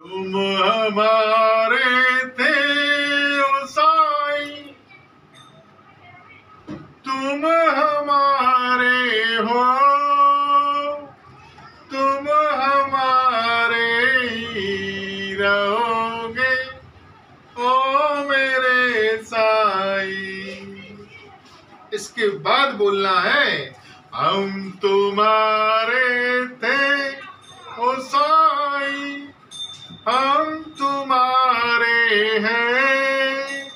तुम हमारे थे ओ साईं, तुम हमारे हो, तुम हमारे ही रहोगे ओ मेरे साईं। इसके बाद बोलना है, हम तुम्हारे थे ओ साईं, हम तुम्हारे हैं,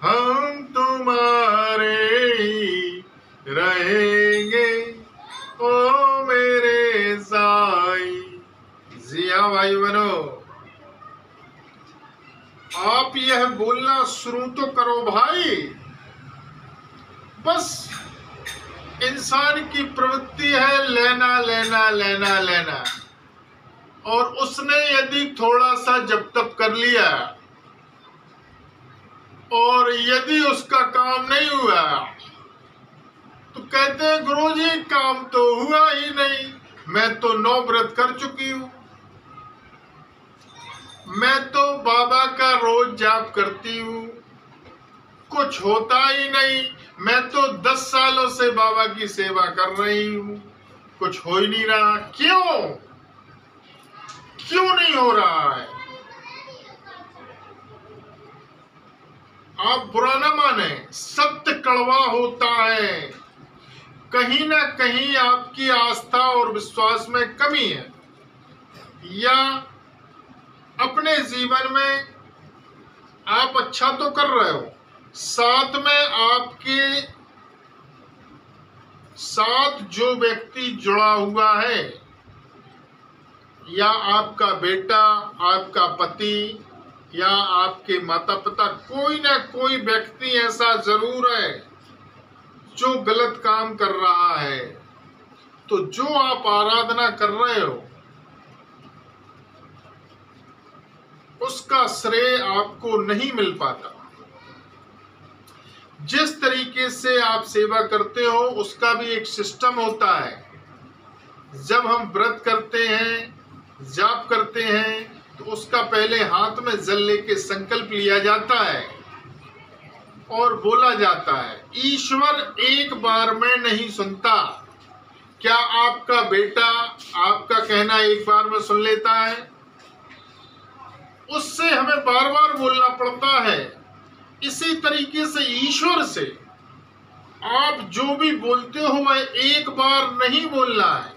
हम तुम्हारे ही रहेंगे ओ मेरे साईं। जी हाँ भाई बनो, आप यह बोलना शुरू तो करो भाई। बस इंसान की प्रवृत्ति है लेना लेना लेना लेना, और उसने यदि थोड़ा सा जब तक कर लिया और यदि उसका काम नहीं हुआ तो कहते हैं गुरुजी काम तो हुआ ही नहीं, मैं तो 9 व्रत कर चुकी हूँ, मैं तो बाबा का रोज जाप करती हूँ, कुछ होता ही नहीं, मैं तो 10 सालों से बाबा की सेवा कर रही हूँ, कुछ हो ही नहीं रहा। क्यों नहीं हो रहा है? आप बुरा ना माने, सत्य कड़वा होता है। कहीं ना कहीं आपकी आस्था और विश्वास में कमी है, या अपने जीवन में आप अच्छा तो कर रहे हो, साथ में आपके साथ जो व्यक्ति जुड़ा हुआ है, या आपका बेटा, आपका पति, या आपके माता पिता, कोई ना कोई व्यक्ति ऐसा जरूर है जो गलत काम कर रहा है। तो जो आप आराधना कर रहे हो उसका श्रेय आपको नहीं मिल पाता। जिस तरीके से आप सेवा करते हो उसका भी एक सिस्टम होता है। जब हम व्रत करते हैं, जाप करते हैं, तो उसका पहले हाथ में जल लेके संकल्प लिया जाता है और बोला जाता है, ईश्वर एक बार में नहीं सुनता। क्या आपका बेटा आपका कहना एक बार में सुन लेता है? उससे हमें बार बार बोलना पड़ता है। इसी तरीके से ईश्वर से आप जो भी बोलते हो वह एक बार नहीं बोलना है,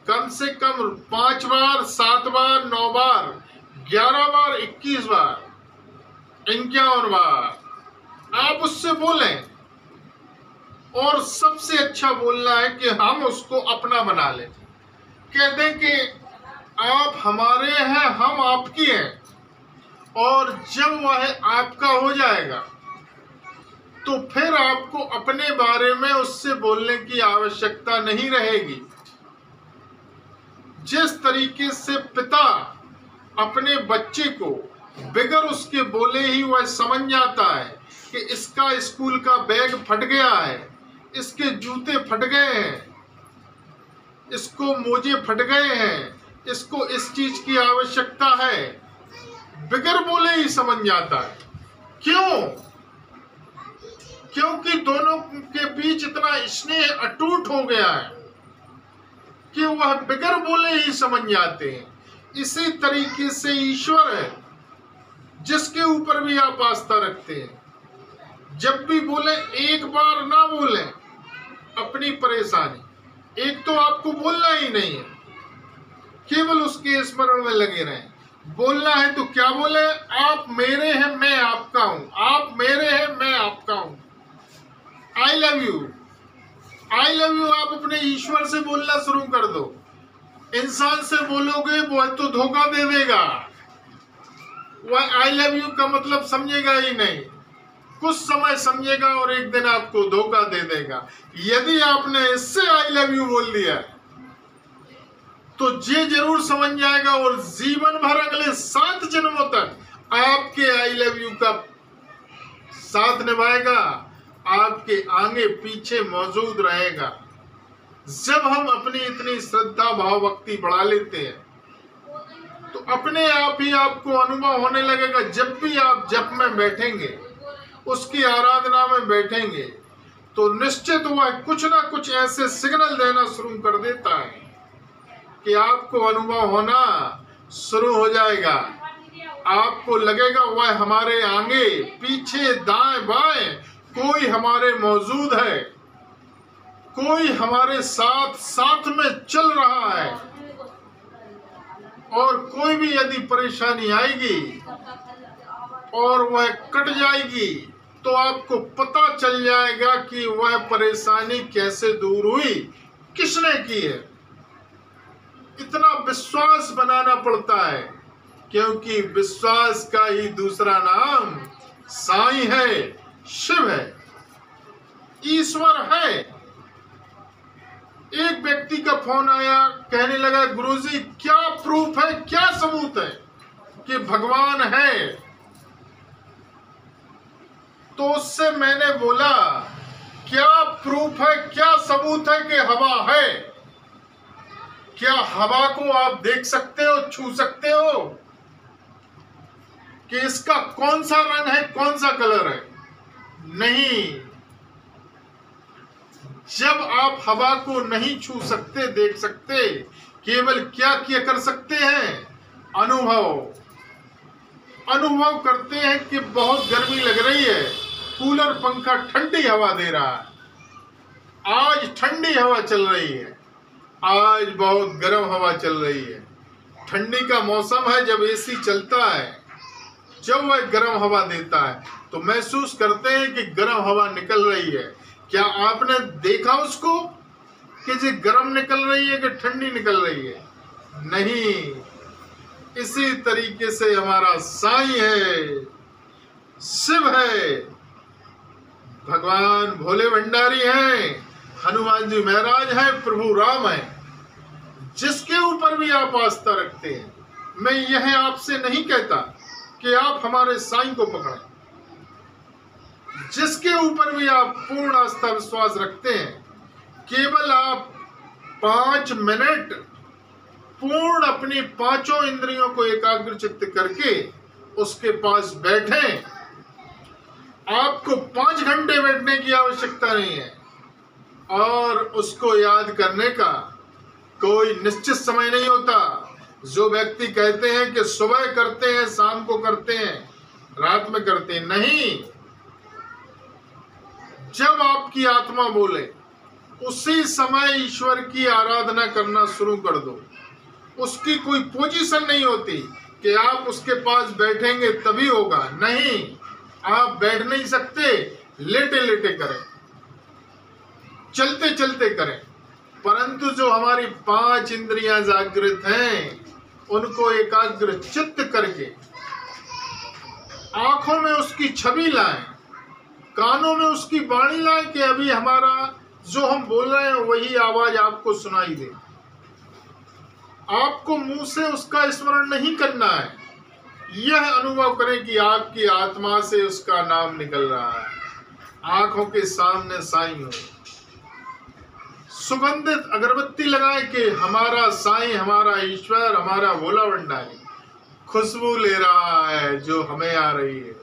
कम से कम 5 बार, 7 बार, 9 बार, 11 बार, 21 बार, 51 बार आप उससे बोलें। और सबसे अच्छा बोलना है कि हम उसको अपना बना लें, कह दें कि आप हमारे हैं, हम आपकी हैं। और जब वह आपका हो जाएगा तो फिर आपको अपने बारे में उससे बोलने की आवश्यकता नहीं रहेगी। जिस तरीके से पिता अपने बच्चे को बगैर उसके बोले ही वह समझ जाता है कि इसका स्कूल का बैग फट गया है, इसके जूते फट गए हैं, इसको मोजे फट गए हैं, इसको इस चीज की आवश्यकता है, बगैर बोले ही समझ जाता है। क्यों? क्योंकि दोनों के बीच इतना स्नेह अटूट हो गया है कि वह बगैर बोले ही समझ जाते हैं। इसी तरीके से ईश्वर है जिसके ऊपर भी आप आस्था रखते हैं, जब भी बोले एक बार ना बोले अपनी परेशानी, एक तो आपको बोलना ही नहीं है, केवल उसके स्मरण में लगे रहें। बोलना है तो क्या बोले? आप मेरे हैं, मैं आपका हूं, आप मेरे हैं, मैं आपका हूं। I love you, I love you आप अपने ईश्वर से बोलना शुरू कर दो। इंसान से बोलोगे वो तो धोखा दे देगा, वह आई लव यू का मतलब समझेगा ही नहीं, कुछ समय समझेगा और एक दिन आपको धोखा दे देगा। यदि आपने इससे आई लव यू बोल दिया तो ये जरूर समझ जाएगा और जीवन भर अगले 7 जन्मों तक आपके आई लव यू का साथ निभाएगा, आपके आगे पीछे मौजूद रहेगा। जब हम अपनी इतनी श्रद्धा भाव भक्ति बढ़ा लेते हैं तो अपने आप ही आपको अनुभव होने लगेगा। जब भी आप जप में बैठेंगे, उसकी आराधना में बैठेंगे, तो निश्चित वह कुछ ना कुछ ऐसे सिग्नल देना शुरू कर देता है कि आपको अनुभव होना शुरू हो जाएगा। आपको लगेगा वह हमारे आगे पीछे दाएं बाएं कोई हमारे मौजूद है, कोई हमारे साथ साथ में चल रहा है। और कोई भी यदि परेशानी आएगी और वह कट जाएगी, तो आपको पता चल जाएगा कि वह परेशानी कैसे दूर हुई, किसने की है। इतना विश्वास बनाना पड़ता है, क्योंकि विश्वास का ही दूसरा नाम साईं है, शिव है, ईश्वर है। एक व्यक्ति का फोन आया, कहने लगा, गुरुजी क्या प्रूफ है, क्या सबूत है कि भगवान है। तो उससे मैंने बोला, क्या प्रूफ है, क्या सबूत है कि हवा है? क्या हवा को आप देख सकते हो, छू सकते हो कि इसका कौन सा रंग है, कौन सा कलर है? नहीं। जब आप हवा को नहीं छू सकते, देख सकते, केवल क्या किया कर सकते हैं? अनुभव करते हैं कि बहुत गर्मी लग रही है, कूलर पंखा ठंडी हवा दे रहा है। आज ठंडी हवा चल रही है, आज बहुत गर्म हवा चल रही है। ठंडी का मौसम है, जब एसी चलता है, जब वह गर्म हवा देता है, तो महसूस करते हैं कि गर्म हवा निकल रही है। क्या आपने देखा उसको कि जी गर्म निकल रही है कि ठंडी निकल रही है? नहीं। इसी तरीके से हमारा साईं है, शिव है, भगवान भोले भंडारी हैं, हनुमान जी महाराज हैं, प्रभु राम है। जिसके ऊपर भी आप आस्था रखते हैं, मैं यह आपसे नहीं कहता कि आप हमारे साईं को पकड़ें। जिसके ऊपर भी आप पूर्ण आस्था विश्वास रखते हैं, केवल आप 5 मिनट पूर्ण अपनी पांचों इंद्रियों को एकाग्र चित्त करके उसके पास बैठें। आपको 5 घंटे बैठने की आवश्यकता नहीं है, और उसको याद करने का कोई निश्चित समय नहीं होता। जो व्यक्ति कहते हैं कि सुबह करते हैं, शाम को करते हैं, रात में करते हैं, नहीं। जब आपकी आत्मा बोले, उसी समय ईश्वर की आराधना करना शुरू कर दो। उसकी कोई पोजीशन नहीं होती कि आप उसके पास बैठेंगे तभी होगा। नहीं, आप बैठ नहीं सकते, लेटे लेटे करें, चलते चलते करें। परंतु जो हमारी 5 इंद्रियां जागृत हैं, उनको एकाग्र चित्त करके आंखों में उसकी छवि लाएं, कानों में उसकी वाणी लाएं कि अभी हमारा जो हम बोल रहे हैं वही आवाज आपको सुनाई दे। आपको मुंह से उसका स्मरण नहीं करना है, यह अनुभव करें कि आपकी आत्मा से उसका नाम निकल रहा है। आंखों के सामने साईं हो, सुगंधित अगरबत्ती लगाए कि हमारा साईं, हमारा ईश्वर, हमारा भोला भंडारी खुशबू ले रहा है जो हमें आ रही है।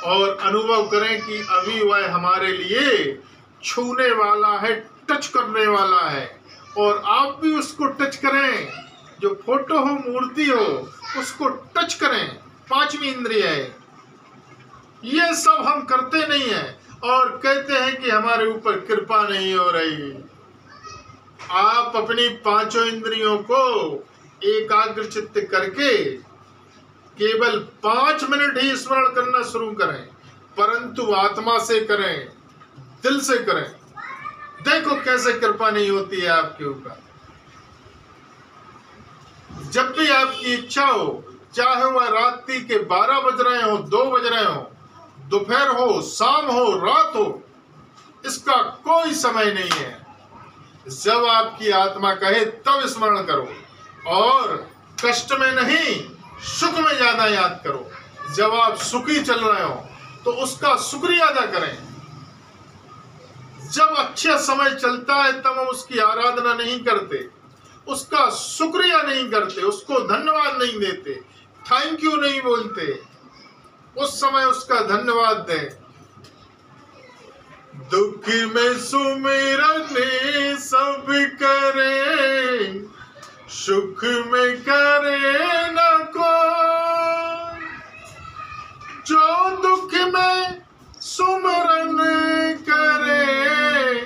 और अनुभव करें कि अभी वह हमारे लिए छूने वाला है, टच करने वाला है। और आप भी उसको टच करें, जो फोटो हो, मूर्ति हो, उसको टच करें। 5वीं इंद्रिय है। ये सब हम करते नहीं हैं और कहते हैं कि हमारे ऊपर कृपा नहीं हो रही। आप अपनी 5 इंद्रियों को एकाग्र चित्त करके केवल 5 मिनट ही स्मरण करना शुरू करें, परंतु आत्मा से करें, दिल से करें। देखो कैसे कृपा नहीं होती है आपके ऊपर। जब भी आपकी इच्छा हो, चाहे वह रात्रि के 12 बज रहे हो, 2 बज रहे हो, दोपहर हो, शाम हो, रात हो, इसका कोई समय नहीं है। जब आपकी आत्मा कहे तब स्मरण करो, और कष्ट में नहीं, सुख में ज्यादा याद करो। जब आप सुखी चल रहे हो तो उसका शुक्रिया अदा करें। जब अच्छा समय चलता है तब हम उसकी आराधना नहीं करते, उसका शुक्रिया नहीं करते, उसको धन्यवाद नहीं देते, थैंक यू नहीं बोलते, उस समय उसका धन्यवाद दें। दुख में सुमिरन सब करे, सुख में करे न कोई। जो दुख में सुमिरन करे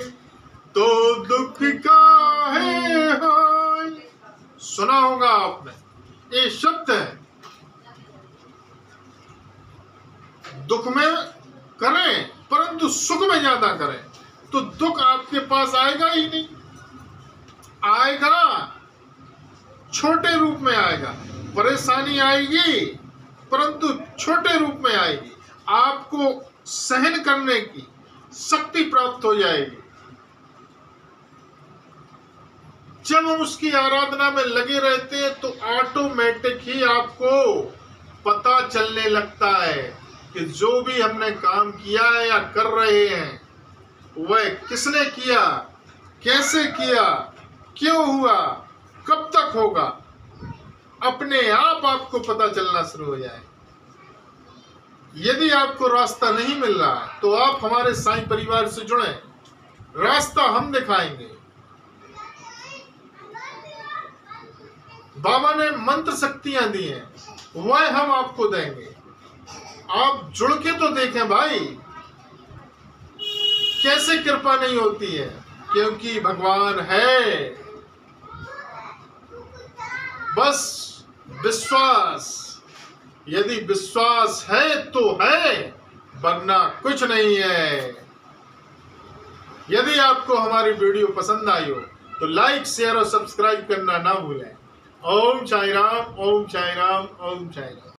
तो दुख काहे होय। सुना होगा आपने, ये शब्द है। दुख में करें परंतु सुख में ज्यादा करें तो दुख आपके पास आएगा ही नहीं। आएगा छोटे रूप में आएगा, परेशानी आएगी परंतु छोटे रूप में आएगी। आपको सहन करने की शक्ति प्राप्त हो जाएगी। जब हम उसकी आराधना में लगे रहते हैं तो ऑटोमेटिक ही आपको पता चलने लगता है कि जो भी हमने काम किया है या कर रहे हैं वह किसने किया, कैसे किया, क्यों हुआ, कब तक होगा। अपने आप आपको पता चलना शुरू हो जाए। यदि आपको रास्ता नहीं मिल रहा तो आप हमारे साईं परिवार से जुड़े, रास्ता हम दिखाएंगे। बाबा ने मंत्र शक्तियां दी हैं, वह हम आपको देंगे। आप जुड़ के तो देखें भाई, कैसे कृपा नहीं होती है, क्योंकि भगवान है। बस विश्वास, यदि विश्वास है तो है, वरना कुछ नहीं है। यदि आपको हमारी वीडियो पसंद आई हो तो लाइक, शेयर और सब्सक्राइब करना ना भूलें। ओम साईं राम, ओम साईं राम, ओम साईं राम।